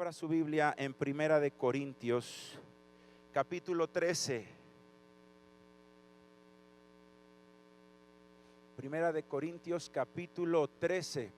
abra su Biblia en Primera de Corintios, capítulo 13. Primera de Corintios, capítulo 13.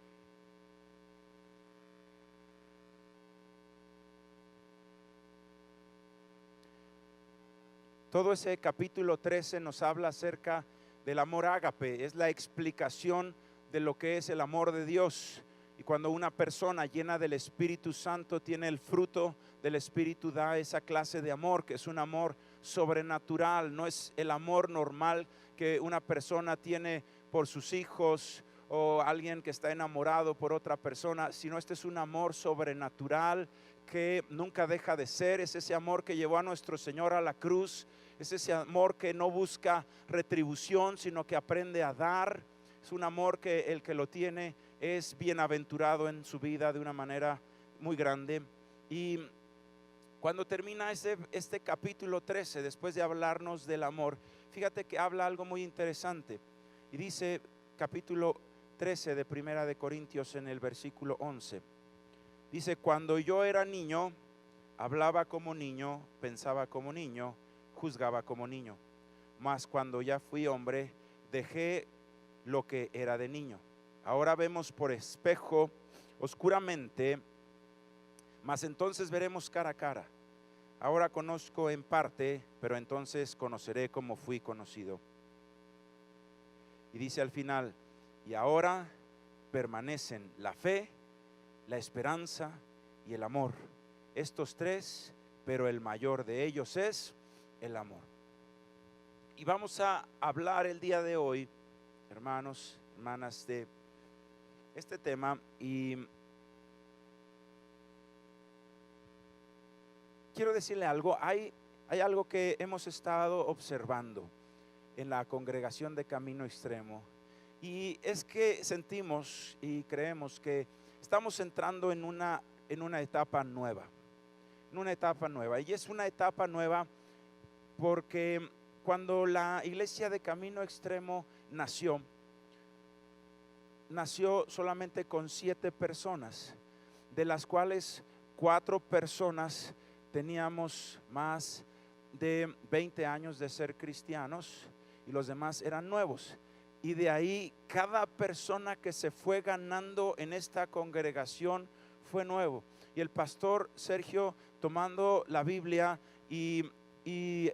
Todo ese capítulo 13 nos habla acerca del amor ágape, es la explicación de lo que es el amor de Dios. Y cuando una persona llena del Espíritu Santo tiene el fruto del Espíritu, da esa clase de amor, que es un amor sobrenatural. No es el amor normal que una persona tiene por sus hijos o alguien que está enamorado por otra persona, sino este es un amor sobrenatural que nunca deja de ser. Es ese amor que llevó a nuestro Señor a la cruz. Es ese amor que no busca retribución, sino que aprende a dar. Es un amor que el que lo tiene es bienaventurado en su vida de una manera muy grande. Y cuando termina este capítulo 13, después de hablarnos del amor, fíjate que habla algo muy interesante. Y dice capítulo 13 de Primera de Corintios en el versículo 11. Dice: cuando yo era niño, hablaba como niño, pensaba como niño, juzgaba como niño. Mas cuando ya fui hombre, dejé lo que era de niño. Ahora vemos por espejo oscuramente, mas entonces veremos cara a cara. Ahora conozco en parte, pero entonces conoceré como fui conocido. Y dice al final: y ahora permanecen la fe, la esperanza y el amor. Estos tres, pero el mayor de ellos es el amor. Y vamos a hablar el día de hoy, hermanos, hermanas, de este tema. Y quiero decirle algo. Hay algo que hemos estado observando en la congregación de Camino Extremo, y es que sentimos y creemos que estamos entrando en una etapa nueva, y es una etapa nueva porque cuando la iglesia de Camino Extremo nació solamente con 7 personas, de las cuales 4 personas teníamos más de 20 años de ser cristianos y los demás eran nuevos. Y de ahí cada persona que se fue ganando en esta congregación fue nuevo. Y el pastor Sergio, tomando la Biblia y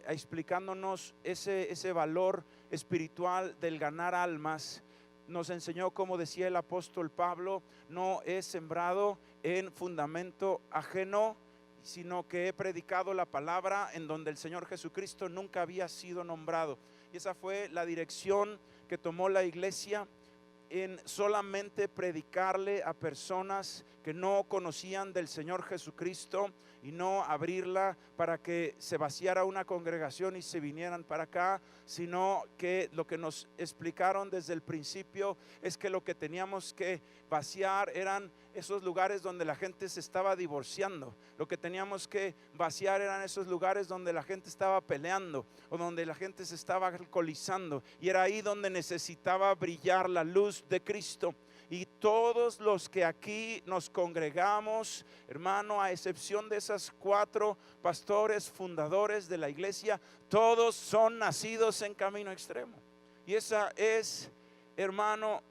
explicándonos ese valor espiritual del ganar almas, nos enseñó, como decía el apóstol Pablo: no he sembrado en fundamento ajeno, sino que he predicado la palabra en donde el Señor Jesucristo nunca había sido nombrado. Y esa fue la dirección que tomó la iglesia, en solamente predicarle a personas que no conocían del Señor Jesucristo, y no abrirla para que se vaciara una congregación y se vinieran para acá, sino que lo que nos explicaron desde el principio es que lo que teníamos que vaciar eran esos lugares donde la gente se estaba divorciando. Lo que teníamos que vaciar eran esos lugares donde la gente estaba peleando o donde la gente se estaba alcoholizando, y era ahí donde necesitaba brillar la luz de Cristo. Y todos los que aquí nos congregamos, hermano, a excepción de esas 4 pastores fundadores de la iglesia, todos son nacidos en Camino Extremo. Y esa es, hermano,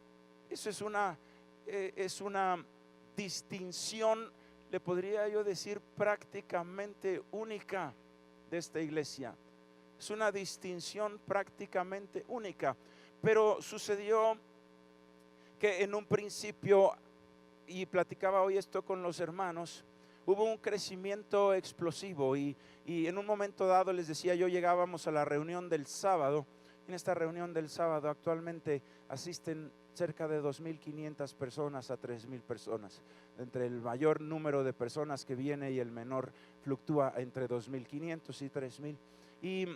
eso es una distinción, le podría yo decir, prácticamente única de esta iglesia. Es una distinción prácticamente única. Pero sucedió que en un principio, y platicaba hoy esto con los hermanos, hubo un crecimiento explosivo, y en un momento dado les decía yo, llegábamos a la reunión del sábado. En esta reunión del sábado actualmente asisten cerca de 2,500 personas a 3,000 personas. Entre el mayor número de personas que viene y el menor fluctúa entre 2,500 y 3,000. Y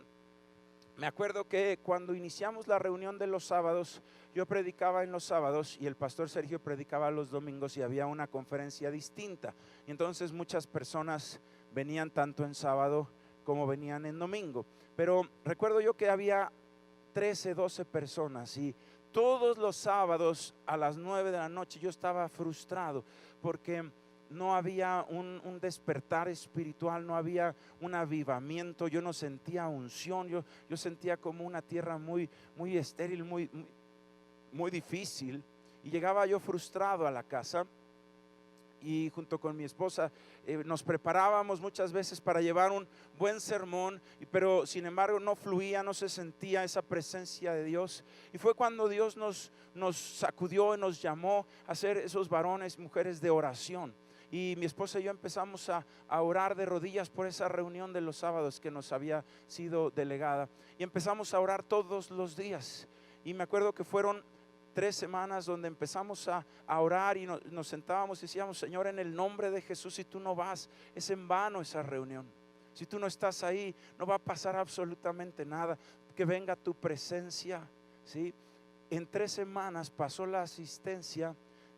me acuerdo que cuando iniciamos la reunión de los sábados, yo predicaba en los sábados y el pastor Sergio predicaba los domingos, y había una conferencia distinta. Y entonces muchas personas venían tanto en sábado como venían en domingo. Pero recuerdo yo que había 13, 12 personas, y todos los sábados a las 9 de la noche yo estaba frustrado porque no había un despertar espiritual, no había un avivamiento, yo no sentía unción, yo sentía como una tierra muy, muy estéril, muy difícil. Y llegaba yo frustrado a la casa y junto con mi esposa nos preparábamos muchas veces para llevar un buen sermón, pero sin embargo no fluía, no se sentía esa presencia de Dios. Y fue cuando Dios nos sacudió y nos llamó a ser esos varones, mujeres de oración. Y mi esposa y yo empezamos a orar de rodillas por esa reunión de los sábados que nos había sido delegada. Y empezamos a orar todos los días. Y me acuerdo que fueron 3 semanas donde empezamos a orar y nos sentábamos y decíamos: Señor, en el nombre de Jesús, si tú no vas, es en vano esa reunión. Si tú no estás ahí, no va a pasar absolutamente nada. Que venga tu presencia, ¿sí? En 3 semanas pasó la asistencia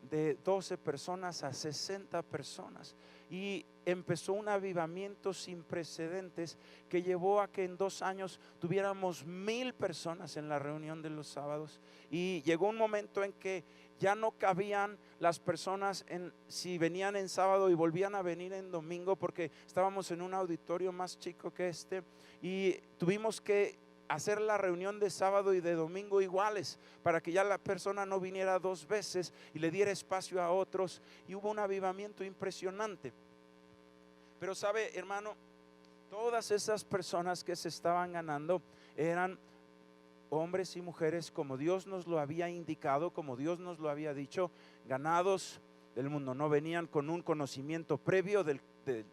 de 12 personas a 60 personas y empezó un avivamiento sin precedentes que llevó a que en 2 años tuviéramos 1000 personas en la reunión de los sábados. Y llegó un momento en que ya no cabían las personas si venían en sábado y volvían a venir en domingo, porque estábamos en un auditorio más chico que este, y tuvimos que hacer la reunión de sábado y de domingo iguales, para que ya la persona no viniera 2 veces y le diera espacio a otros. Y hubo un avivamiento impresionante. Pero sabe, hermano, todas esas personas que se estaban ganando eran hombres y mujeres como Dios nos lo había indicado, como Dios nos lo había dicho, ganados del mundo. No venían con un conocimiento previo de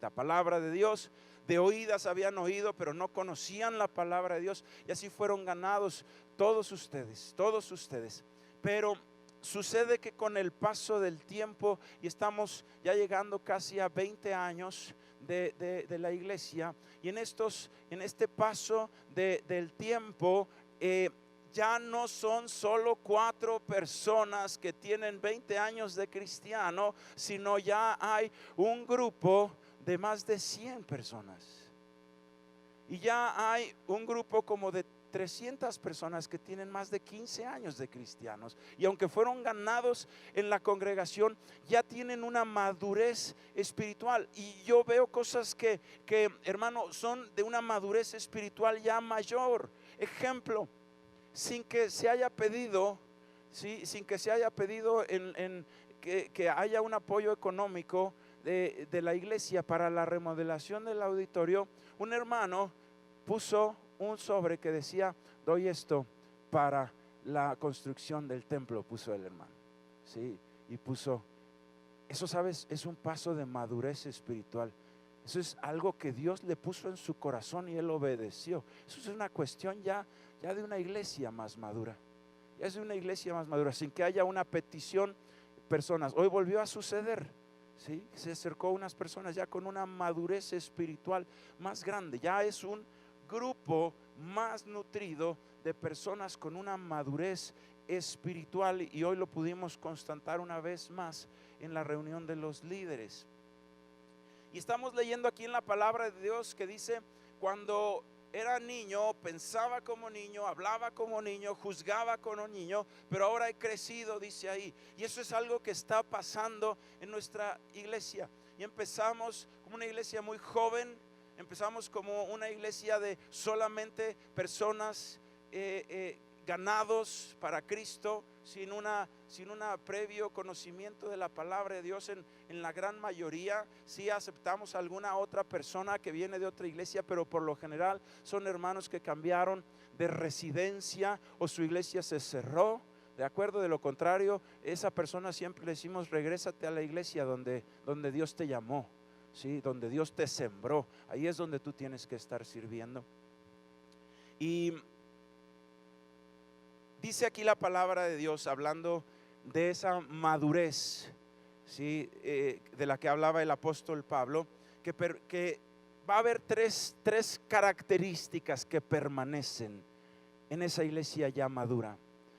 la palabra de Dios. De oídas habían oído, pero no conocían la palabra de Dios, y así fueron ganados todos ustedes. Pero sucede que con el paso del tiempo, y estamos ya llegando casi a 20 años de la iglesia, y en este paso del tiempo, ya no son solo 4 personas que tienen 20 años de cristiano, sino ya hay un grupo de más de 100 personas. Y ya hay un grupo como de 300 personas que tienen más de 15 años de cristianos. Y aunque fueron ganados en la congregación, ya tienen una madurez espiritual. Y yo veo cosas que hermano, son de una madurez espiritual ya mayor. Ejemplo, sin que se haya pedido, ¿sí? Sin que se haya pedido que haya un apoyo económico de la iglesia para la remodelación del auditorio, un hermano puso un sobre que decía: doy esto para la construcción del templo, puso el hermano, ¿sí? Y puso eso, ¿sabes? Es un paso de madurez espiritual. Eso es algo que Dios le puso en su corazón y él obedeció. Eso es una cuestión ya de una iglesia más madura. Ya es de una iglesia más madura, sin que haya una petición. Personas, hoy volvió a suceder, ¿sí? Se acercó unas personas ya con una madurez espiritual más grande. Ya es un grupo más nutrido de personas con una madurez espiritual, y hoy lo pudimos constatar una vez más en la reunión de los líderes. Y estamos leyendo aquí en la palabra de Dios que dice: cuando era niño, pensaba como niño, hablaba como niño, juzgaba como niño, pero ahora he crecido, dice ahí. Y eso es algo que está pasando en nuestra iglesia. Y empezamos como una iglesia muy joven, empezamos como una iglesia de solamente personas ganados para Cristo, sin una previo conocimiento de la palabra de Dios. En la gran mayoría sí aceptamos a alguna otra persona que viene de otra iglesia, pero por lo general son hermanos que cambiaron de residencia o su iglesia se cerró. De acuerdo, de lo contrario, esa persona siempre le decimos: regrésate a la iglesia donde Dios te llamó, ¿sí? Donde Dios te sembró. Ahí es donde tú tienes que estar sirviendo. Y dice aquí la palabra de Dios, hablando de esa madurez, ¿sí? De la que hablaba el apóstol Pablo, que va a haber tres características que permanecen en esa iglesia ya madura,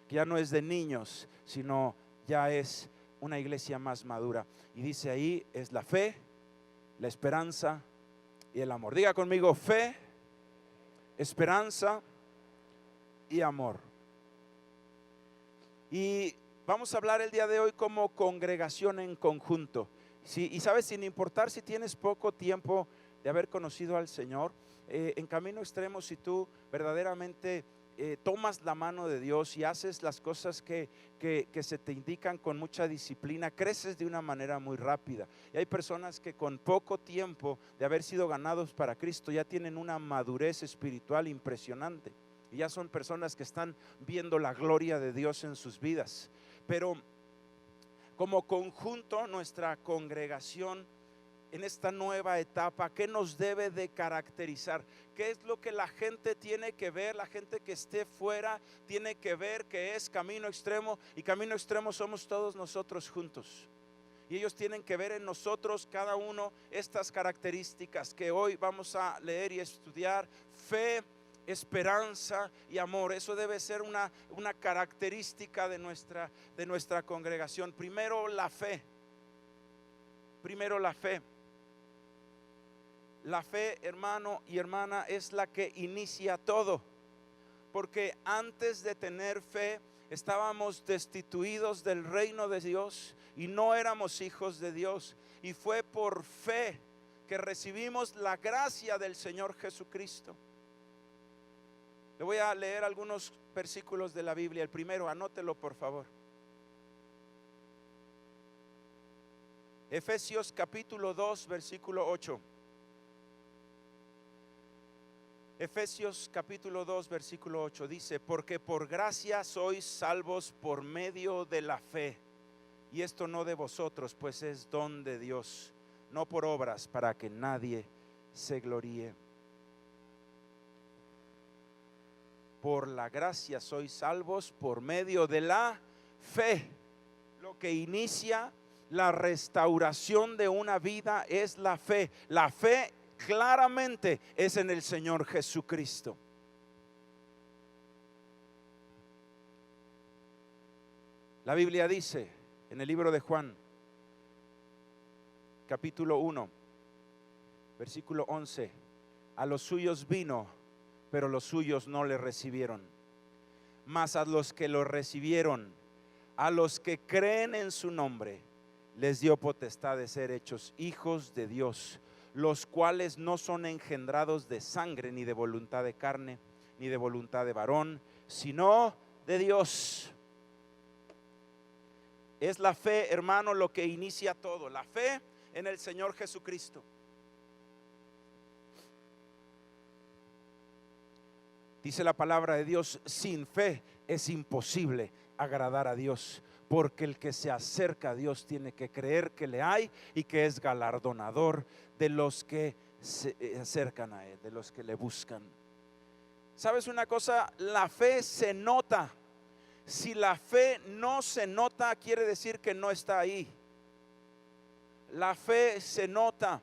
que ya no es de niños, sino ya es una iglesia más madura. Y dice ahí: es la fe, la esperanza y el amor. Diga conmigo: fe, esperanza y amor. Y vamos a hablar el día de hoy como congregación en conjunto. Sí, y sabes, sin importar si tienes poco tiempo de haber conocido al Señor, en Camino Extremo, si tú verdaderamente tomas la mano de Dios y haces las cosas que se te indican con mucha disciplina, creces de una manera muy rápida. Y hay personas que con poco tiempo de haber sido ganados para Cristo ya tienen una madurez espiritual impresionante. Y ya son personas que están viendo la gloria de Dios en sus vidas. Pero como conjunto, nuestra congregación en esta nueva etapa, ¿qué nos debe de caracterizar? ¿Qué es lo que la gente tiene que ver? La gente que esté fuera tiene que ver que es Camino Extremo, y Camino Extremo somos todos nosotros juntos. Y ellos tienen que ver en nosotros, cada uno, estas características que hoy vamos a leer y estudiar: fe, esperanza y amor. Eso debe ser una característica de nuestra congregación. Primero la fe. Primero la fe. La fe, hermano y hermana, es la que inicia todo. Porque antes de tener fe estábamos destituidos del reino de Dios y no éramos hijos de Dios. Y fue por fe que recibimos la gracia del Señor Jesucristo. Le voy a leer algunos versículos de la Biblia. El primero, anótelo por favor. Efesios capítulo 2, versículo 8. Efesios capítulo 2, versículo 8 dice: porque por gracia sois salvos por medio de la fe, y esto no de vosotros, pues es don de Dios, no por obras, para que nadie se gloríe. Por la gracia sois salvos por medio de la fe. Lo que inicia la restauración de una vida es la fe. La fe claramente es en el Señor Jesucristo. La Biblia dice en el libro de Juan, capítulo 1, versículo 11: a los suyos vino, pero los suyos no le recibieron. Mas a los que lo recibieron, a los que creen en su nombre, les dio potestad de ser hechos hijos de Dios, los cuales no son engendrados de sangre, ni de voluntad de carne, ni de voluntad de varón, sino de Dios. Es la fe, hermano, lo que inicia todo. La fe en el Señor Jesucristo. Dice la palabra de Dios: sin fe es imposible agradar a Dios, porque el que se acerca a Dios tiene que creer que le hay y que es galardonador de los que se acercan a Él, de los que le buscan. ¿Sabes una cosa? La fe se nota. Si la fe no se nota, quiere decir que no está ahí. La fe se nota.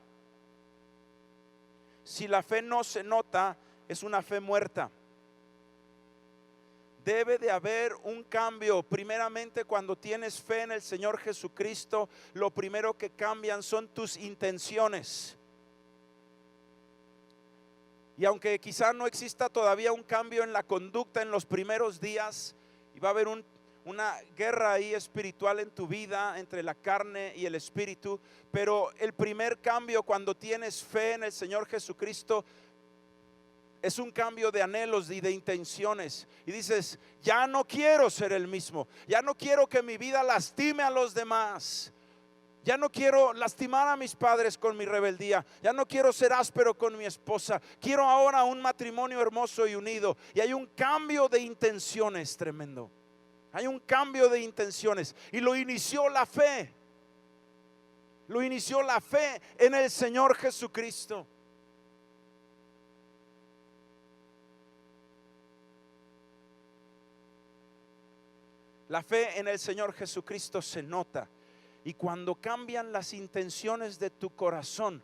Si la fe no se nota, es una fe muerta. Debe de haber un cambio. Primeramente, cuando tienes fe en el Señor Jesucristo, lo primero que cambian son tus intenciones. Y aunque quizá no exista todavía un cambio en la conducta en los primeros días, y va a haber una guerra ahí espiritual en tu vida entre la carne y el espíritu, pero el primer cambio cuando tienes fe en el Señor Jesucristo es un cambio de anhelos y de intenciones. Y dices: ya no quiero ser el mismo, ya no quiero que mi vida lastime a los demás, ya no quiero lastimar a mis padres con mi rebeldía, ya no quiero ser áspero con mi esposa, quiero ahora un matrimonio hermoso y unido. Y hay un cambio de intenciones tremendo. Hay un cambio de intenciones, y lo inició la fe. Lo inició la fe en el Señor Jesucristo. La fe en el Señor Jesucristo se nota. Y cuando cambian las intenciones de tu corazón,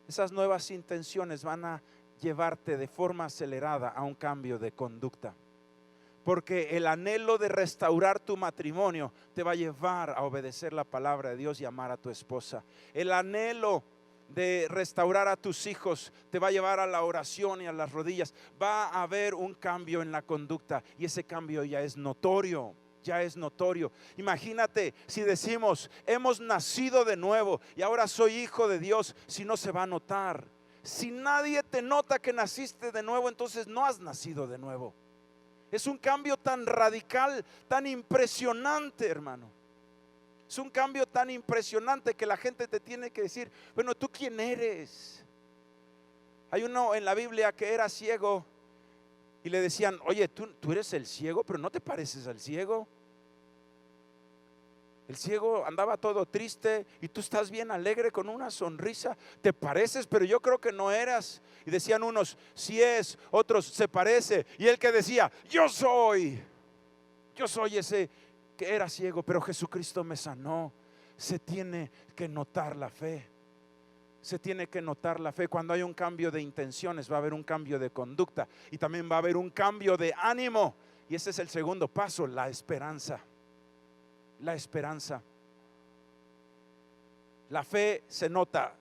esas nuevas intenciones van a llevarte de forma acelerada a un cambio de conducta. Porque el anhelo de restaurar tu matrimonio te va a llevar a obedecer la palabra de Dios y amar a tu esposa. El anhelo de restaurar a tus hijos te va a llevar a la oración y a las rodillas. Va a haber un cambio en la conducta, y ese cambio ya es notorio. ya es notorio. Imagínate si decimos, hemos nacido de nuevo y ahora soy hijo de Dios, si no se va a notar. Si nadie te nota que naciste de nuevo, entonces no has nacido de nuevo. Es un cambio tan radical, tan impresionante, hermano. Es un cambio tan impresionante que la gente te tiene que decir, bueno, ¿tú quién eres? Hay uno en la Biblia que era ciego y le decían, oye, tú eres el ciego, pero no te pareces al ciego. El ciego andaba todo triste y tú estás bien alegre con una sonrisa. Te pareces, pero yo creo que no eras. Y decían unos, sí es, otros, se parece. Y el que decía, yo soy ese que era ciego, pero Jesucristo me sanó. Se tiene que notar la fe. Se tiene que notar la fe. Cuando hay un cambio de intenciones, va a haber un cambio de conducta y también va a haber un cambio de ánimo. Y ese es el segundo paso, la esperanza. La esperanza. La fe se nota.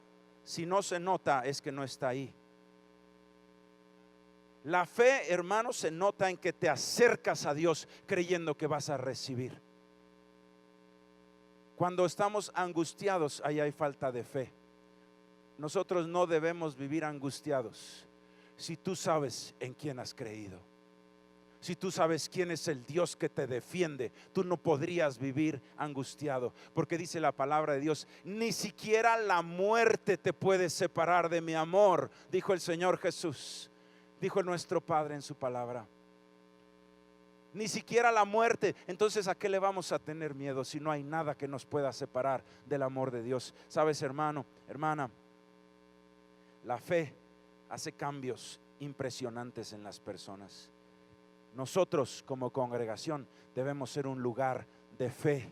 Si no se nota, es que no está ahí. La fe, hermano, se nota en que te acercas a Dios creyendo que vas a recibir. Cuando estamos angustiados, ahí hay falta de fe. Nosotros no debemos vivir angustiados. Si tú sabes en quién has creído, si tú sabes quién es el Dios que te defiende, tú no podrías vivir angustiado, porque dice la palabra de Dios, ni siquiera la muerte te puede separar de mi amor, dijo el Señor Jesús, dijo nuestro Padre en su palabra. Ni siquiera la muerte. Entonces, ¿a qué le vamos a tener miedo si no hay nada que nos pueda separar del amor de Dios? Sabes, hermano, hermana, la fe hace cambios impresionantes en las personas. Nosotros como congregación debemos ser un lugar de fe,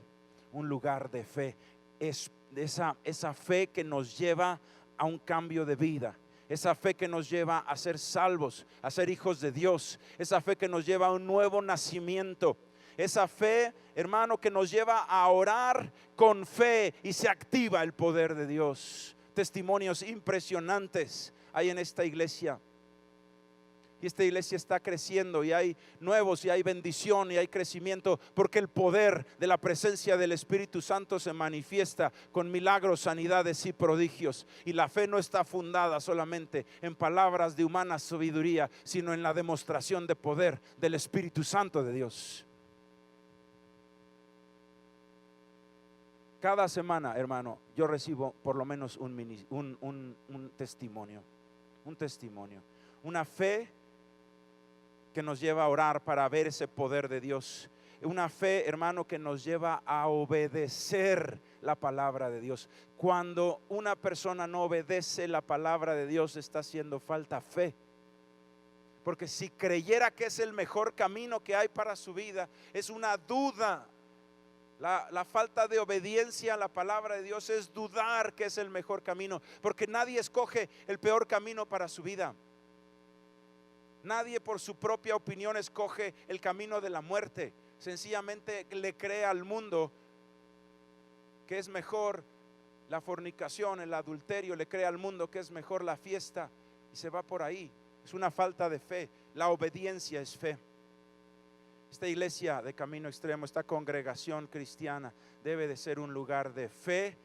un lugar de fe. Es esa fe que nos lleva a un cambio de vida. Esa fe que nos lleva a ser salvos, a ser hijos de Dios. Esa fe que nos lleva a un nuevo nacimiento. Esa fe, hermano, que nos lleva a orar con fe y se activa el poder de Dios. Testimonios impresionantes hay en esta iglesia. Y esta iglesia está creciendo y hay nuevos y hay bendición y hay crecimiento porque el poder de la presencia del Espíritu Santo se manifiesta con milagros, sanidades y prodigios. Y la fe no está fundada solamente en palabras de humana sabiduría, sino en la demostración de poder del Espíritu Santo de Dios. Cada semana, hermano, yo recibo por lo menos un testimonio. Un testimonio. Una fe que nos lleva a orar para ver ese poder de Dios. Una fe, hermano, que nos lleva a obedecer la palabra de Dios. Cuando una persona no obedece la palabra de Dios, está haciendo falta fe. Porque si creyera que es el mejor camino que hay para su vida, es una duda. La falta de obediencia a la palabra de Dios es dudar que es el mejor camino. Porque nadie escoge el peor camino para su vida. Nadie por su propia opinión escoge el camino de la muerte. Sencillamente le cree al mundo que es mejor la fornicación, el adulterio. Le cree al mundo que es mejor la fiesta y se va por ahí. Es una falta de fe. La obediencia es fe. Esta iglesia de Camino Extremo, esta congregación cristiana debe de ser un lugar de fe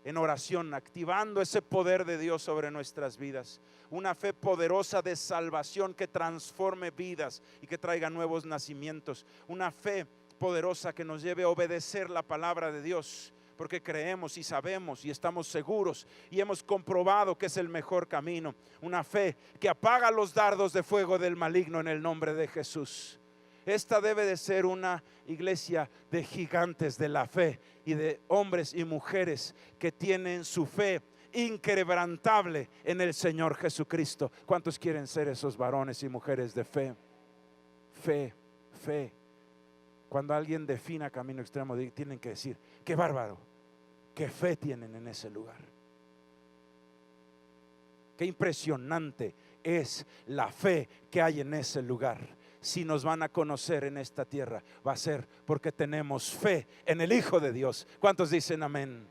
en oración, activando ese poder de Dios sobre nuestras vidas. Una fe poderosa de salvación que transforme vidas y que traiga nuevos nacimientos. Una fe poderosa que nos lleve a obedecer la palabra de Dios, porque creemos y sabemos y estamos seguros y hemos comprobado que es el mejor camino. Una fe que apaga los dardos de fuego del maligno en el nombre de Jesús. Esta debe de ser una iglesia de gigantes de la fe y de hombres y mujeres que tienen su fe inquebrantable en el Señor Jesucristo. ¿Cuántos quieren ser esos varones y mujeres de fe? Fe, fe. Cuando alguien defina Camino Extremo, tienen que decir, qué bárbaro, qué fe tienen en ese lugar. Qué impresionante es la fe que hay en ese lugar. Si nos van a conocer en esta tierra, va a ser porque tenemos fe en el Hijo de Dios. ¿Cuántos dicen amén?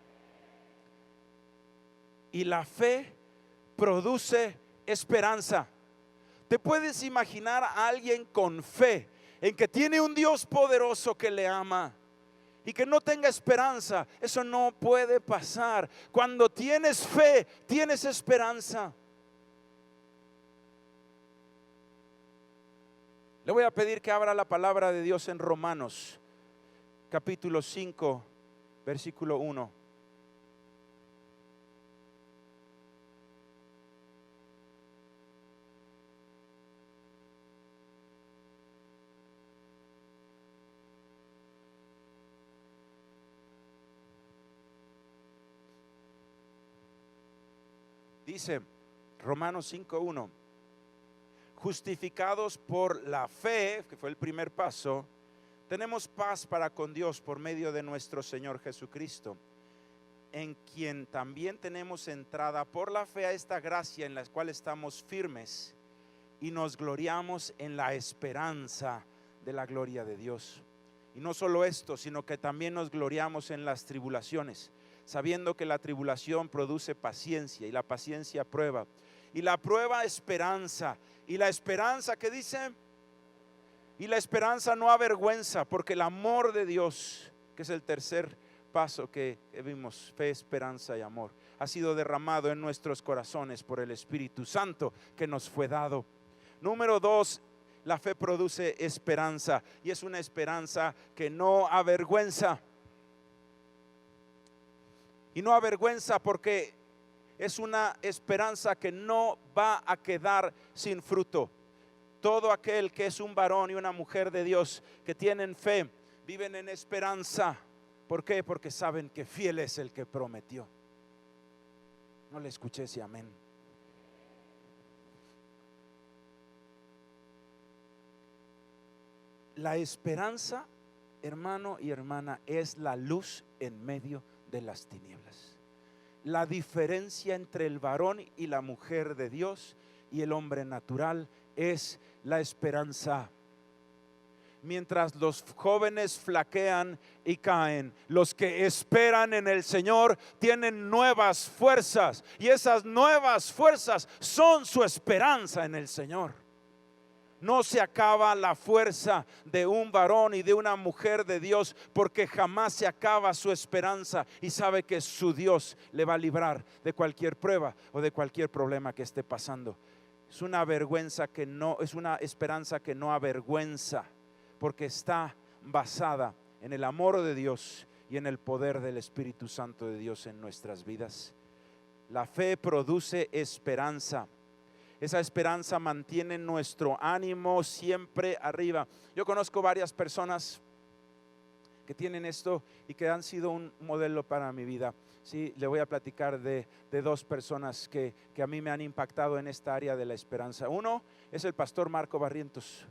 Y la fe produce esperanza. ¿Te puedes imaginar a alguien con fe en que tiene un Dios poderoso que le ama y que no tenga esperanza, eso no puede pasar. Cuando tienes fe, tienes esperanza. Le voy a pedir que abra la palabra de Dios en Romanos, capítulo 5, versículo 1. Dice Romanos 5:1, justificados por la fe, que fue el primer paso, tenemos paz para con Dios por medio de nuestro Señor Jesucristo, en quien también tenemos entrada por la fe a esta gracia en la cual estamos firmes y nos gloriamos en la esperanza de la gloria de Dios. Y no solo esto, sino que también nos gloriamos en las tribulaciones, sabiendo que la tribulación produce paciencia y la paciencia prueba y la prueba esperanza y la esperanza, ¿qué dice? Y la esperanza no avergüenza, porque el amor de Dios, que es el tercer paso que vimos, fe, esperanza y amor, ha sido derramado en nuestros corazones por el Espíritu Santo que nos fue dado. Número 2, la fe produce esperanza y es una esperanza que no avergüenza. Y no avergüenza porque es una esperanza que no va a quedar sin fruto. Todo aquel que es un varón y una mujer de Dios que tienen fe, viven en esperanza. ¿Por qué? Porque saben que fiel es el que prometió. No le escuché ese amén. La esperanza, hermano y hermana, es la luz en medio de las tinieblas. La diferencia entre el varón y la mujer de Dios y el hombre natural es la esperanza. Mientras los jóvenes flaquean y caen, los que esperan en el Señor tienen nuevas fuerzas, y esas nuevas fuerzas son su esperanza en el Señor. No se acaba la fuerza de un varón y de una mujer de Dios, porque jamás se acaba su esperanza y sabe que su Dios le va a librar de cualquier prueba o de cualquier problema que esté pasando. Es una vergüenza que no, es una esperanza que no avergüenza, porque está basada en el amor de Dios y en el poder del Espíritu Santo de Dios en nuestras vidas. La fe produce esperanza. Esa esperanza mantiene nuestro ánimo siempre arriba. Yo conozco varias personas que tienen esto y que han sido un modelo para mi vida. Sí, le voy a platicar de dos personas que a mí me han impactado en esta área de la esperanza. Uno es el pastor Marco Barrientos.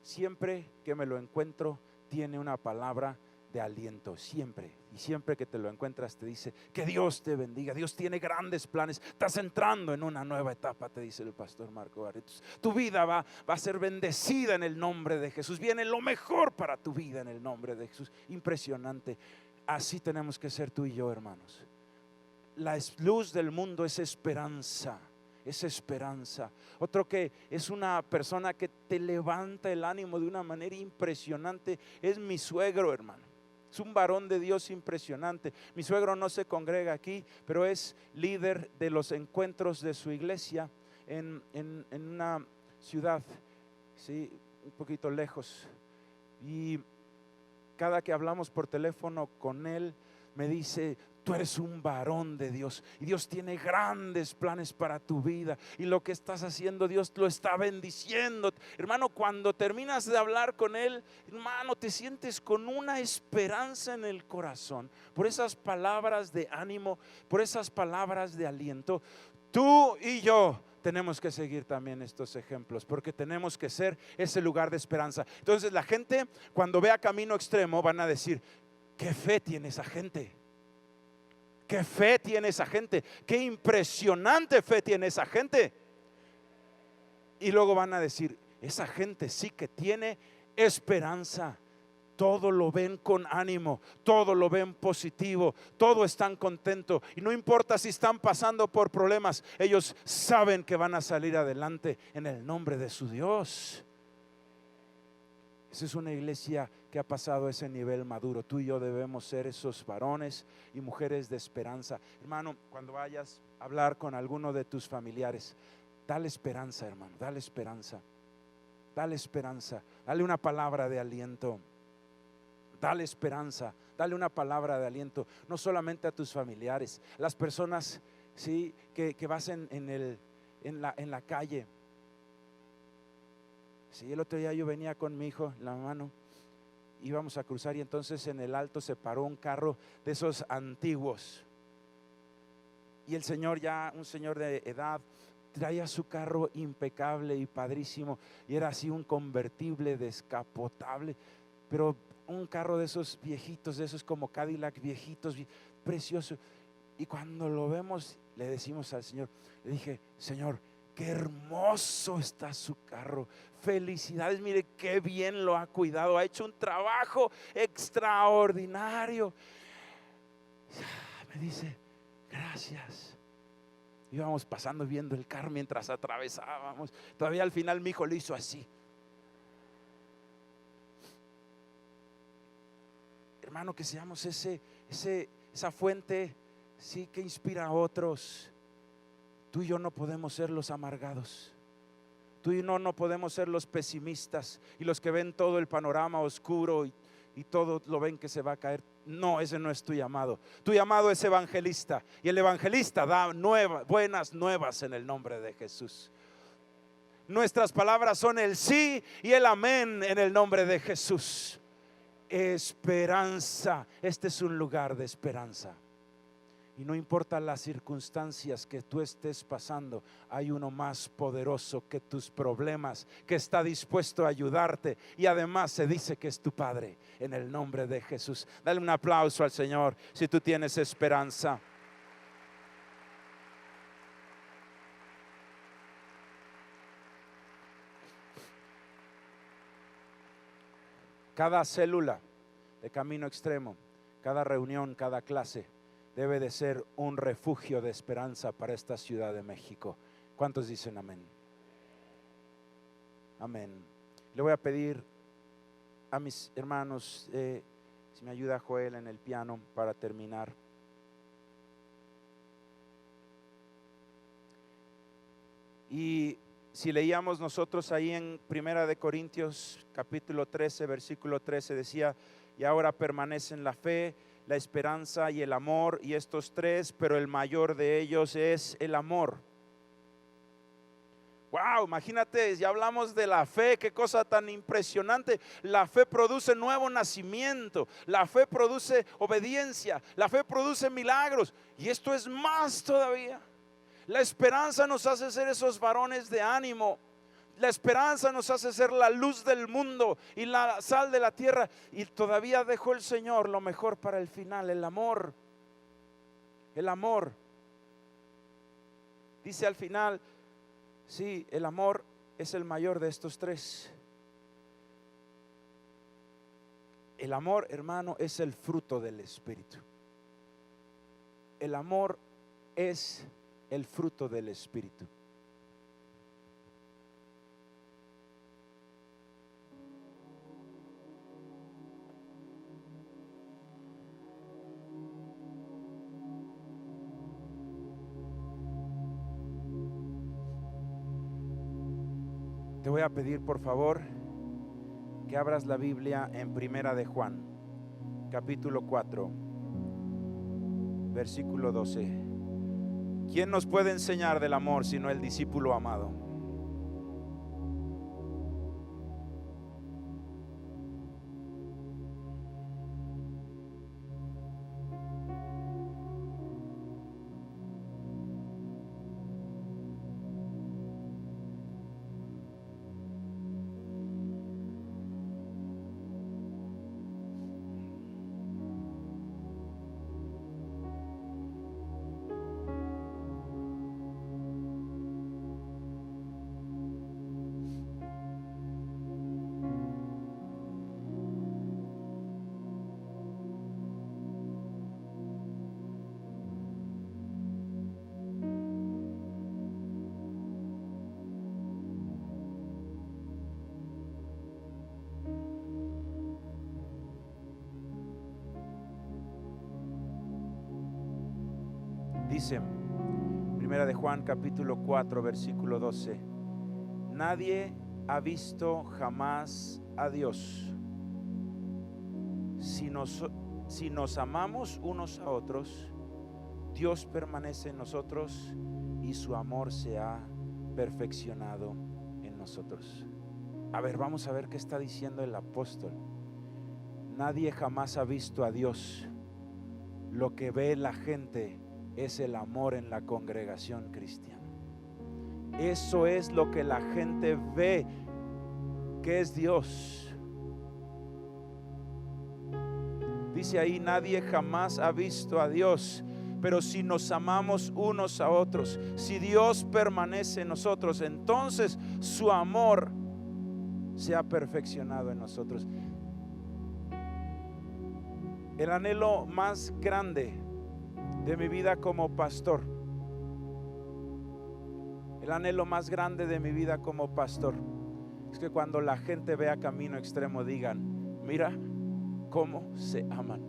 Siempre que me lo encuentro tiene una palabra de aliento, siempre. Y siempre que te lo encuentras te dice que Dios te bendiga, Dios tiene grandes planes, estás entrando en una nueva etapa, te dice el pastor Marco Barrientos. Tu vida va a ser bendecida en el nombre de Jesús, viene lo mejor para tu vida en el nombre de Jesús. Impresionante. Así tenemos que ser tú y yo, hermanos. La luz del mundo es esperanza. Es esperanza. Otro que es una persona que te levanta el ánimo de una manera impresionante es mi suegro, hermano. Es un varón de Dios impresionante. Mi suegro no se congrega aquí, pero es líder de los encuentros de su iglesia en una ciudad, ¿sí? Un poquito lejos. Y cada que hablamos por teléfono con él, me dice: tú eres un varón de Dios y Dios tiene grandes planes para tu vida, y lo que estás haciendo Dios lo está bendiciendo. Hermano, cuando terminas de hablar con él, hermano, te sientes con una esperanza en el corazón por esas palabras de ánimo, por esas palabras de aliento. Tú y yo tenemos que seguir también estos ejemplos, porque tenemos que ser ese lugar de esperanza. Entonces la gente, cuando vea Camino Extremo, van a decir: ¿qué fe tiene esa gente? ¿Qué fe tiene esa gente? ¿Qué impresionante fe tiene esa gente? Y luego van a decir: esa gente sí que tiene esperanza. Todo lo ven con ánimo, todo lo ven positivo, todo están contentos. Y no importa si están pasando por problemas, ellos saben que van a salir adelante en el nombre de su Dios. Esa es una iglesia que ha pasado ese nivel maduro. Tú y yo debemos ser esos varones y mujeres de esperanza. Hermano, cuando vayas a hablar con alguno de tus familiares, dale esperanza, hermano, dale esperanza. Dale esperanza, dale una palabra de aliento. Dale esperanza, dale una palabra de aliento, no solamente a tus familiares, las personas, ¿sí?, que vas en la calle. Sí, el otro día yo venía con mi hijo en la mano, íbamos a cruzar y entonces en el alto se paró un carro de esos antiguos. Y el señor, ya un señor de edad, traía su carro impecable y padrísimo, y era así un convertible descapotable, pero un carro de esos viejitos, de esos como Cadillac viejitos, precioso. Y cuando lo vemos, le decimos al Señor, le dije: Señor, qué hermoso está su carro, felicidades, mire qué bien lo ha cuidado, ha hecho un trabajo extraordinario. Me dice: gracias. Íbamos pasando viendo el carro mientras atravesábamos. Todavía al final mi hijo lo hizo así. Hermano, que seamos esa fuente, sí, que inspira a otros. Tú y yo no podemos ser los amargados. Tú y yo no podemos ser los pesimistas y los que ven todo el panorama oscuro y todo lo ven que se va a caer. No, ese no es tu llamado. Tu llamado es evangelista, y el evangelista da buenas nuevas en el nombre de Jesús. Nuestras palabras son el sí y el amén en el nombre de Jesús. Esperanza. Este es un lugar de esperanza. Y no importa las circunstancias que tú estés pasando, hay uno más poderoso que tus problemas, que está dispuesto a ayudarte, y además se dice que es tu Padre, en el nombre de Jesús. Dale un aplauso al Señor si tú tienes esperanza. Cada célula de Camino Extremo, cada reunión, cada clase debe de ser un refugio de esperanza para esta Ciudad de México. ¿Cuántos dicen amén? Amén. Le voy a pedir a mis hermanos, si me ayuda Joel en el piano para terminar. Y si leíamos nosotros ahí en Primera de Corintios capítulo 13, versículo 13, decía: y ahora permanecen la fe, la esperanza y el amor, y estos tres, pero el mayor de ellos es el amor. Wow, imagínate, ya hablamos de la fe, qué cosa tan impresionante. La fe produce nuevo nacimiento, la fe produce obediencia, la fe produce milagros, y esto es más todavía. La esperanza nos hace ser esos varones de ánimo. La esperanza nos hace ser la luz del mundo y la sal de la tierra. Y todavía dejó el Señor lo mejor para el final: el amor. El amor. Dice al final, sí, el amor es el mayor de estos tres. El amor, hermano, es el fruto del Espíritu. El amor es el fruto del Espíritu. Te voy a pedir, por favor, que abras la Biblia en Primera de Juan, capítulo 4, versículo 12. ¿Quién nos puede enseñar del amor sino el discípulo amado? Dice, Primera de Juan capítulo 4 versículo 12, nadie ha visto jamás a Dios. Si nos amamos unos a otros, Dios permanece en nosotros y su amor se ha perfeccionado en nosotros. A ver, vamos a ver qué está diciendo el apóstol. Nadie jamás ha visto a Dios. Lo que ve la gente es el amor en la congregación cristiana. Eso es lo que la gente ve que es Dios. Dice ahí, nadie jamás ha visto a Dios. Pero si nos amamos unos a otros, si Dios permanece en nosotros, entonces su amor se ha perfeccionado en nosotros. El anhelo más grande de mi vida como pastor, el anhelo más grande de mi vida como pastor, es que cuando la gente vea Camino Extremo digan, mira cómo se aman.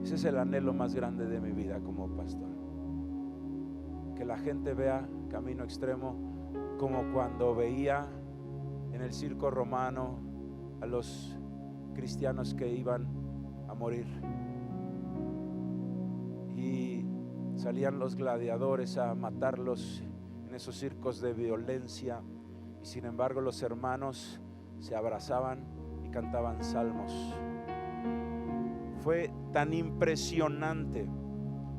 Ese es el anhelo más grande de mi vida como pastor. Que la gente vea Camino Extremo como cuando veía en el circo romano a los cristianos que iban a morir. Y salían los gladiadores a matarlos en esos circos de violencia. Y sin embargo los hermanos se abrazaban y cantaban salmos. Fue tan impresionante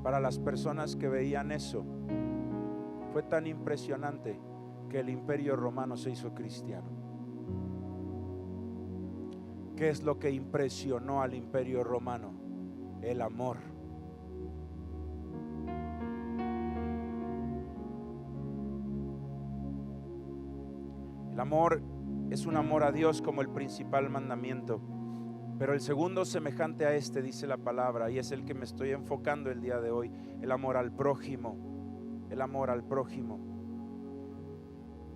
para las personas que veían eso. Fue tan impresionante que el Imperio Romano se hizo cristiano. ¿Qué es lo que impresionó al Imperio Romano? El amor. El amor es un amor a Dios como el principal mandamiento. Pero el segundo semejante a este, dice la palabra, y es el que me estoy enfocando el día de hoy, el amor al prójimo. El amor al prójimo.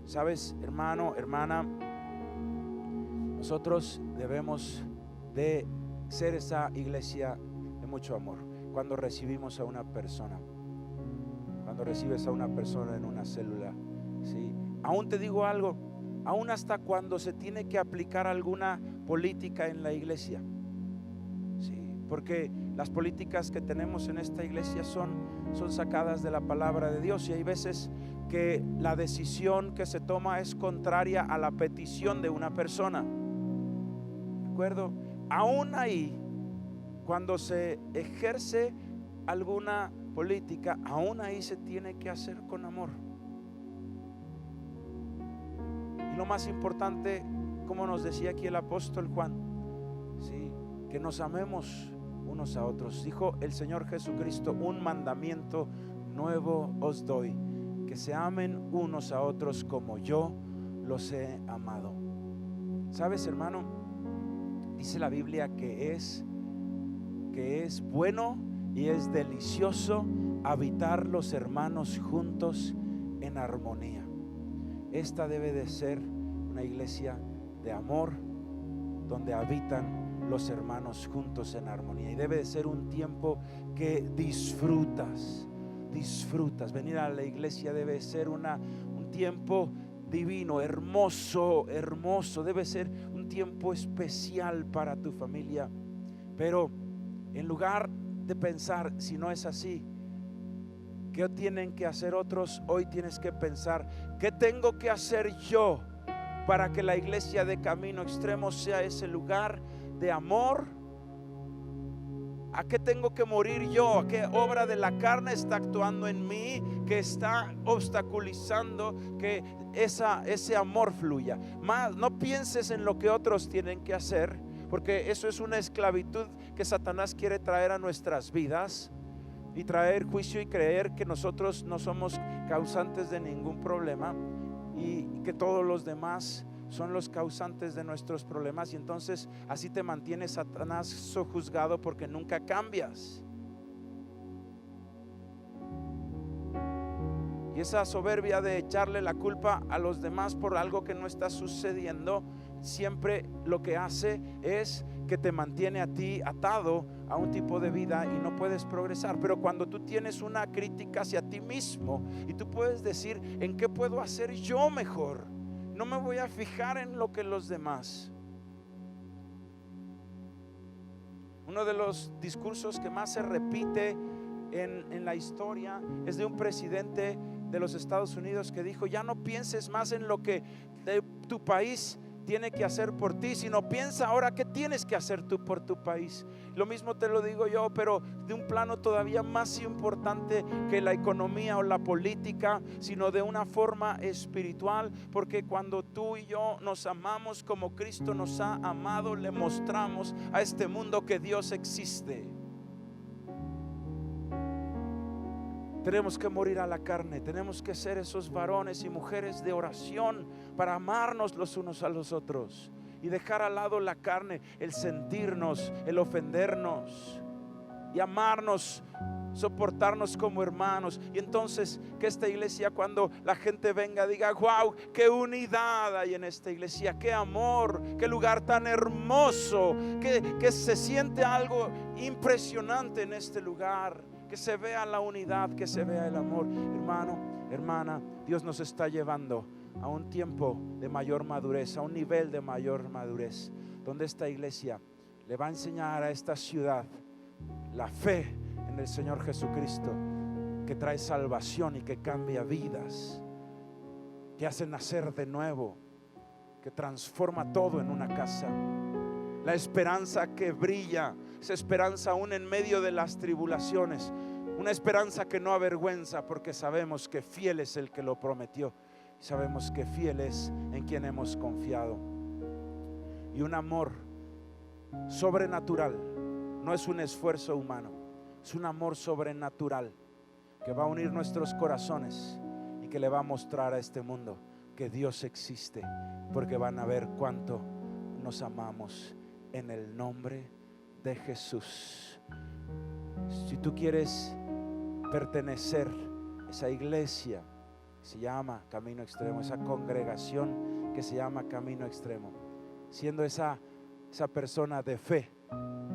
¿Sabes, hermano, hermana? Nosotros debemos de ser esa iglesia de mucho amor. Cuando recibimos a una persona, cuando recibes a una persona en una célula, ¿sí? Aún te digo algo, aún hasta cuando se tiene que aplicar alguna política en la iglesia, ¿sí? Porque las políticas que tenemos en esta iglesia son sacadas de la palabra de Dios, y hay veces que la decisión que se toma es contraria a la petición de una persona. ¿De acuerdo? Aún ahí, cuando se ejerce alguna política, aún ahí se tiene que hacer con amor. Y lo más importante, como nos decía aquí el apóstol Juan, ¿sí? Que nos amemos unos a otros. Dijo el Señor Jesucristo, un mandamiento nuevo os doy, que se amen unos a otros como yo los he amado. ¿Sabes, hermano? Dice la Biblia que es bueno y es delicioso habitar los hermanos juntos en armonía. Esta debe de ser una iglesia de amor donde habitan los hermanos juntos en armonía, y debe de ser un tiempo que disfrutas. Venir a la iglesia debe ser un tiempo divino, hermoso. Debe ser un tiempo especial para tu familia. Pero en lugar de pensar, si no es así, ¿qué tienen que hacer otros? Hoy tienes que pensar, ¿qué tengo que hacer yo para que la iglesia de Camino Extremo sea ese lugar de amor? ¿A qué tengo que morir yo? ¿A qué obra de la carne está actuando en mí que está obstaculizando que ese amor fluya? Más, no pienses en lo que otros tienen que hacer, porque eso es una esclavitud que Satanás quiere traer a nuestras vidas, y traer juicio y creer que nosotros no somos causantes de ningún problema y que todos los demás son los causantes de nuestros problemas, y entonces así te mantiene Satanás sojuzgado porque nunca cambias. Y esa soberbia de echarle la culpa a los demás por algo que no está sucediendo, siempre lo que hace es que te mantiene a ti atado a un tipo de vida y no puedes progresar. Pero cuando tú tienes una crítica hacia ti mismo y tú puedes decir: ¿en qué puedo hacer yo mejor? No me voy a fijar en lo que los demás. Uno de los discursos que más se repite en la historia es de un presidente de los Estados Unidos que dijo: ya no pienses más en lo que tu país tiene que hacer por ti, sino piensa ahora qué tienes que hacer tú por tu país. Lo mismo te lo digo yo, pero de un plano todavía más importante que la economía o la política, sino de una forma espiritual, porque cuando tú y yo nos amamos como Cristo nos ha amado, le mostramos a este mundo que Dios existe. Tenemos que morir a la carne, tenemos que ser esos varones y mujeres de oración para amarnos los unos a los otros y dejar al lado la carne, el sentirnos, el ofendernos, y amarnos, soportarnos como hermanos. Y entonces que esta iglesia, cuando la gente venga, diga: wow, qué unidad hay en esta iglesia, qué amor, qué lugar tan hermoso, que se siente algo impresionante en este lugar. Que se vea la unidad, que se vea el amor. Hermano, hermana, Dios nos está llevando a un tiempo de mayor madurez, a un nivel de mayor madurez, donde esta iglesia le va a enseñar a esta ciudad la fe en el Señor Jesucristo, que trae salvación y que cambia vidas, que hace nacer de nuevo, que transforma todo en una casa. La esperanza que brilla, esa esperanza aún en medio de las tribulaciones, una esperanza que no avergüenza, porque sabemos que fiel es el que lo prometió, sabemos que fiel es en quien hemos confiado. Y un amor sobrenatural, no es un esfuerzo humano, es un amor sobrenatural que va a unir nuestros corazones y que le va a mostrar a este mundo que Dios existe, porque van a ver cuánto nos amamos. En el nombre de Jesús. Si tú quieres pertenecer a esa iglesia que se llama Camino Extremo, esa congregación que se llama Camino Extremo, siendo esa persona de fe,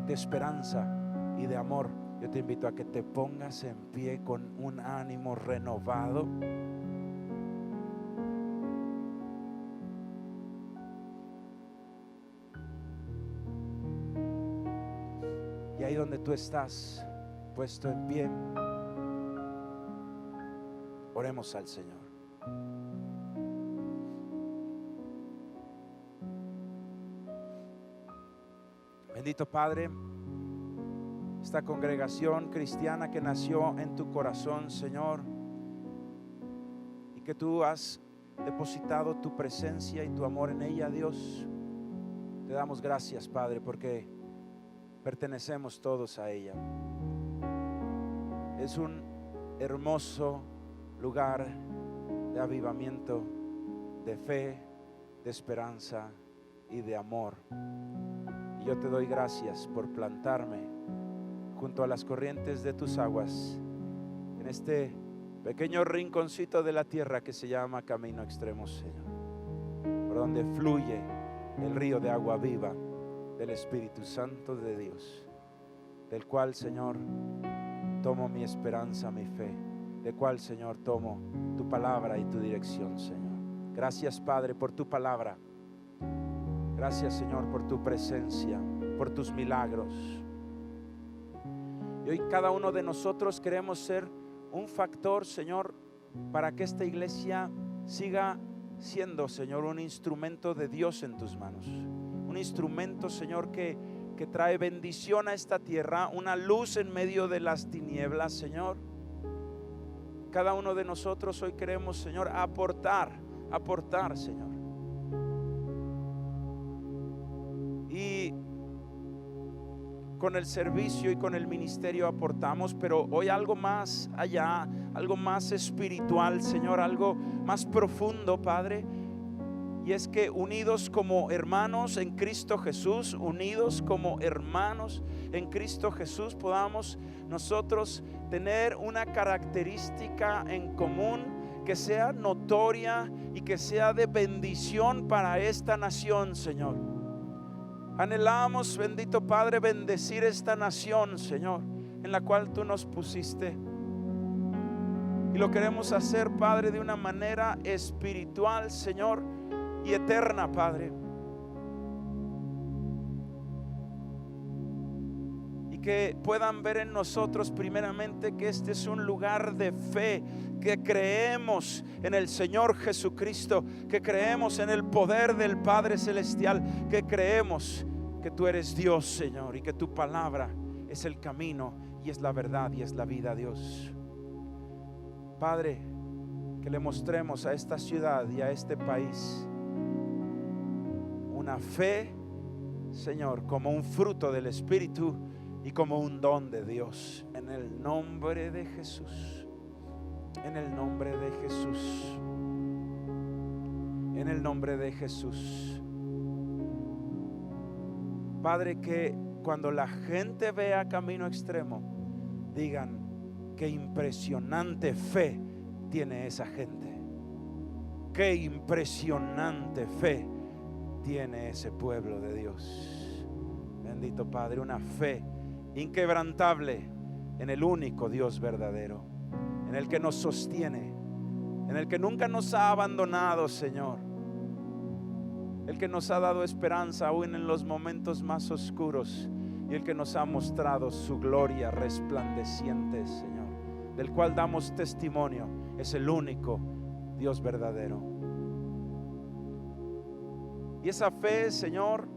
de esperanza y de amor, yo te invito a que te pongas en pie con un ánimo renovado. Y ahí donde tú estás, puesto en pie, oremos al Señor. Bendito Padre, esta congregación cristiana que nació en tu corazón, Señor, y que tú has depositado tu presencia y tu amor en ella, Dios, te damos gracias, Padre, porque pertenecemos todos a ella. Es un hermoso lugar de avivamiento, de fe, de esperanza y de amor. Y yo te doy gracias por plantarme junto a las corrientes de tus aguas en este pequeño rinconcito de la tierra que se llama Camino Extremo, Señor, por donde fluye el río de agua viva del Espíritu Santo de Dios, del cual, Señor, tomo mi esperanza, mi fe, del cual, Señor, tomo tu palabra y tu dirección, Señor. Gracias, Padre, por tu palabra. Gracias, Señor, por tu presencia, por tus milagros. Y hoy cada uno de nosotros queremos ser un factor, Señor, para que esta iglesia siga siendo, Señor, un instrumento de Dios en tus manos. Un instrumento, Señor, que trae bendición a esta tierra, una luz en medio de las tinieblas, Señor. Cada uno de nosotros hoy queremos, Señor, aportar, Señor. Y con el servicio y con el ministerio aportamos, pero hoy algo más allá, algo más espiritual, Señor, algo más profundo, Padre. Y es que unidos como hermanos en Cristo Jesús, unidos como hermanos en Cristo Jesús, podamos nosotros tener una característica en común que sea notoria y que sea de bendición para esta nación, Señor. Anhelamos, bendito Padre, bendecir esta nación, Señor, en la cual tú nos pusiste. Y lo queremos hacer, Padre, de una manera espiritual, Señor, y eterna, Padre. Y que puedan ver en nosotros primeramente que este es un lugar de fe, que creemos en el Señor Jesucristo, que creemos en el poder del Padre Celestial, que creemos que tú eres Dios, Señor, y que tu palabra es el camino y es la verdad y es la vida, Dios. Padre, que le mostremos a esta ciudad y a este país una fe, Señor, como un fruto del Espíritu y como un don de Dios, en el nombre de Jesús, en el nombre de Jesús, en el nombre de Jesús. Padre, que cuando la gente vea Camino Extremo, digan: qué impresionante fe tiene esa gente, qué impresionante fe tiene ese pueblo de Dios. Bendito Padre, una fe inquebrantable en el único Dios verdadero, en el que nos sostiene, en el que nunca nos ha abandonado, Señor, el que nos ha dado esperanza aún en los momentos más oscuros, y el que nos ha mostrado su gloria resplandeciente, Señor, del cual damos testimonio. Es el único Dios verdadero. Y esa fe, Señor,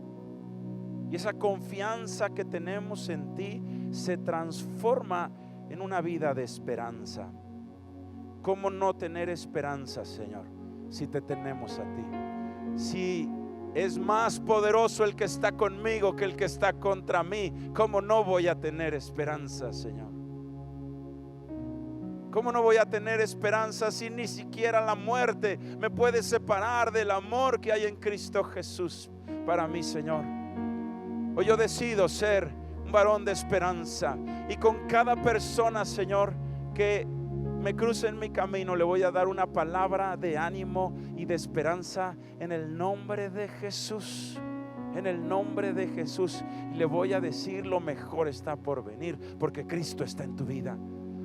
y esa confianza que tenemos en ti se transforma en una vida de esperanza. ¿Cómo no tener esperanza, Señor, si te tenemos a ti? Si es más poderoso el que está conmigo que el que está contra mí, ¿cómo no voy a tener esperanza, Señor? ¿Cómo no voy a tener esperanza si ni siquiera la muerte me puede separar del amor que hay en Cristo Jesús para mí, Señor? Hoy yo decido ser un varón de esperanza, y con cada persona, Señor, que me cruce en mi camino, le voy a dar una palabra de ánimo y de esperanza en el nombre de Jesús. En el nombre de Jesús. Y le voy a decir: lo mejor está por venir, porque Cristo está en tu vida.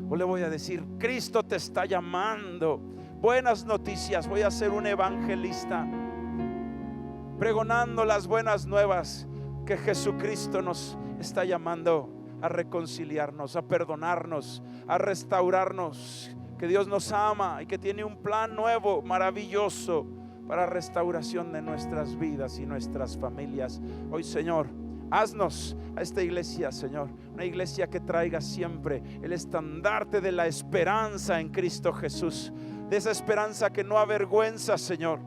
O le voy a decir: Cristo te está llamando. Buenas noticias. Voy a ser un evangelista, pregonando las buenas nuevas, que Jesucristo nos está llamando a reconciliarnos, a perdonarnos, a restaurarnos, que Dios nos ama y que tiene un plan nuevo, maravilloso, para restauración de nuestras vidas y nuestras familias. Hoy, Señor, haznos a esta iglesia, Señor, una iglesia que traiga siempre el estandarte de la esperanza en Cristo Jesús, de esa esperanza que no avergüenza, Señor,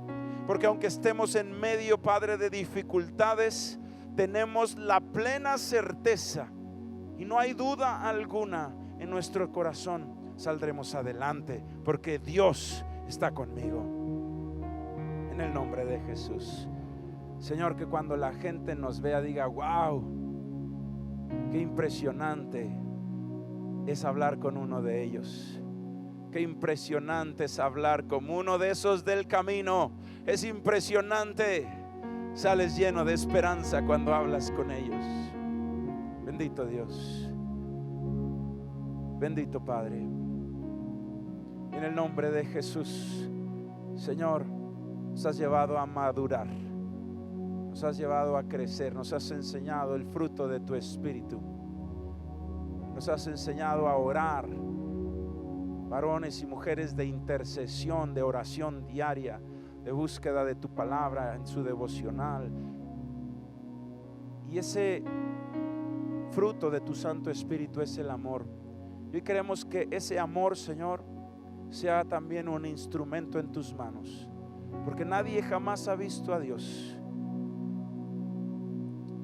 porque aunque estemos en medio, Padre, de dificultades, tenemos la plena certeza y no hay duda alguna en nuestro corazón: saldremos adelante, porque Dios está conmigo. En el nombre de Jesús, Señor, que cuando la gente nos vea diga: wow, qué impresionante es hablar con uno de ellos. Qué impresionante es hablar con uno de esos del camino. Es impresionante. Sales lleno de esperanza cuando hablas con ellos. Bendito Dios. Bendito Padre. En el nombre de Jesús, Señor, nos has llevado a madurar, nos has llevado a crecer, nos has enseñado el fruto de tu Espíritu, nos has enseñado a orar, varones y mujeres de intercesión, de oración diaria, de búsqueda de tu palabra en su devocional. Y ese fruto de tu Santo Espíritu es el amor. Y hoy queremos que ese amor, Señor, sea también un instrumento en tus manos, porque nadie jamás ha visto a Dios,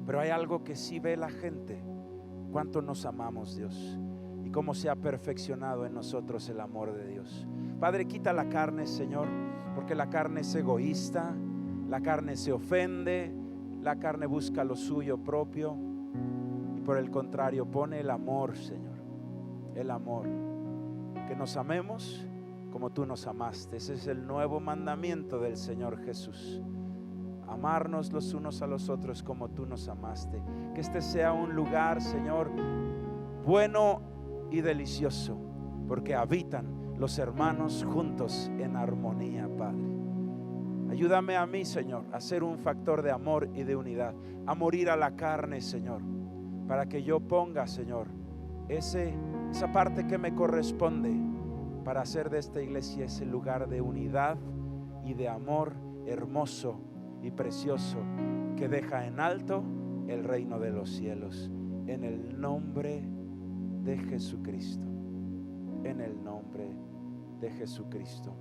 pero hay algo que sí ve la gente: cuánto nos amamos, Dios, y cómo se ha perfeccionado en nosotros el amor de Dios. Padre, quita la carne, Señor, porque la carne es egoísta, la carne se ofende, la carne busca lo suyo propio, y por el contrario pone el amor, Señor, el amor, que nos amemos como tú nos amaste. Ese es el nuevo mandamiento del Señor Jesús: amarnos los unos a los otros como tú nos amaste. Que este sea un lugar, Señor, bueno y delicioso, porque habitan los hermanos juntos en armonía, Padre. Ayúdame a mí, Señor, a ser un factor de amor y de unidad, a morir a la carne, Señor, para que yo ponga, Señor, esa parte que me corresponde para hacer de esta iglesia ese lugar de unidad y de amor hermoso y precioso que deja en alto el reino de los cielos. En el nombre de Jesucristo, en el nombre de Jesucristo.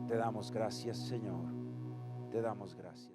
Te damos gracias, Señor. Te damos gracias.